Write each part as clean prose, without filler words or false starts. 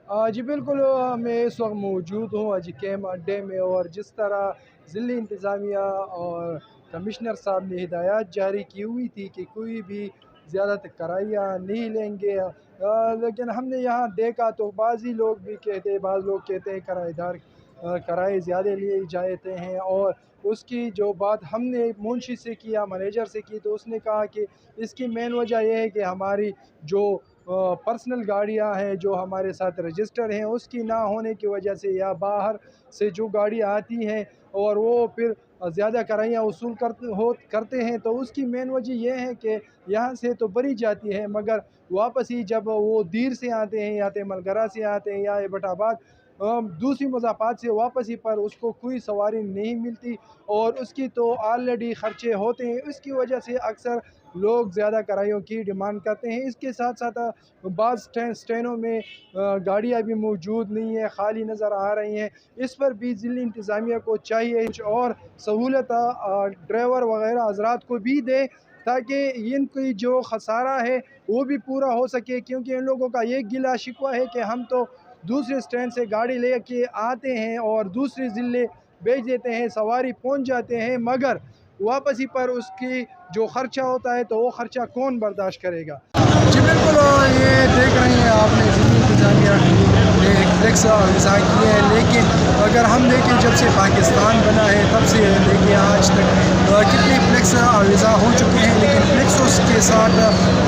جی بالکل، میں اس وقت موجود ہوں اجی کیم اڈے میں، اور جس طرح ضلعی انتظامیہ اور کمشنر صاحب نے ہدایات جاری کی ہوئی تھی کہ کوئی بھی زیادہ کرائیاں نہیں لیں گے، لیکن ہم نے یہاں دیکھا تو بعض ہی لوگ بھی کہتے ہیں، بعض لوگ کہتے ہیں کرایہ دار کرائے زیادہ لیے جاتے ہیں، اور اس کی جو بات ہم نے منشی سے کیا، مینیجر سے کی، تو اس نے کہا کہ اس کی مین وجہ یہ ہے کہ ہماری جو پرسنل گاڑیاں ہیں جو ہمارے ساتھ رجسٹر ہیں، اس کی نہ ہونے کی وجہ سے، یا باہر سے جو گاڑیاں آتی ہیں اور وہ پھر زیادہ کرائیاں وصول کرتے ہیں، تو اس کی مین وجہ یہ ہے کہ یہاں سے تو بری جاتی ہے، مگر واپس ہی جب وہ دیر سے آتے ہیں یا تیمل گرہ سے آتے ہیں یا ایبٹ آباد دوسری مضافات سے واپس ہی پر اس کو کوئی سواری نہیں ملتی، اور اس کی تو آلریڈی خرچے ہوتے ہیں، اس کی وجہ سے اکثر لوگ زیادہ کرائیوں کی ڈیمانڈ کرتے ہیں۔ اس کے ساتھ ساتھ بعض سٹینوں میں گاڑیاں بھی موجود نہیں ہیں، خالی نظر آ رہی ہیں، اس پر بھی ضلعی انتظامیہ کو چاہیے کچھ اور سہولت ڈرائیور وغیرہ حضرات کو بھی دے، تاکہ ان کی جو خسارہ ہے وہ بھی پورا ہو سکے، کیونکہ ان لوگوں کا یہ گلہ شکوہ ہے کہ ہم تو دوسرے سٹینڈ سے گاڑی لے کے آتے ہیں اور دوسرے ضلع بیچ دیتے ہیں، سواری پہنچ جاتے ہیں، مگر واپسی پر اس کی جو خرچہ ہوتا ہے تو وہ خرچہ کون برداشت کرے گا؟ جی بالکل، یہ دیکھ رہے ہیں آپ نے ضلعی انتظامیہ نے ایک فلیکس وضع کی ہے، لیکن اگر ہم دیکھیں جب سے پاکستان بنا ہے تب سے لے کے آج تک کتنے فلیکس وضع ہو چکے ہیں، لیکن فلیکسوں کے ساتھ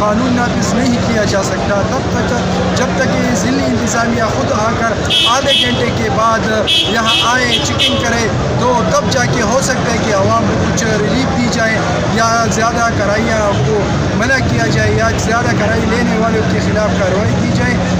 قانون نافذ نہیں کیا جا سکتا تب تک جب تک کہ ضلعی انتظامیہ خود آ کر آدھے گھنٹے کے بعد یہاں آئے، چیکنگ کرے، تو تب جا کے ہو سکتا ہے کہ عوام کو کچھ ریلیف دی جائے، یا زیادہ کرائیاں کو منع کیا جائے، یا زیادہ کرائی لینے والوں کے خلاف کارروائی کی جائے۔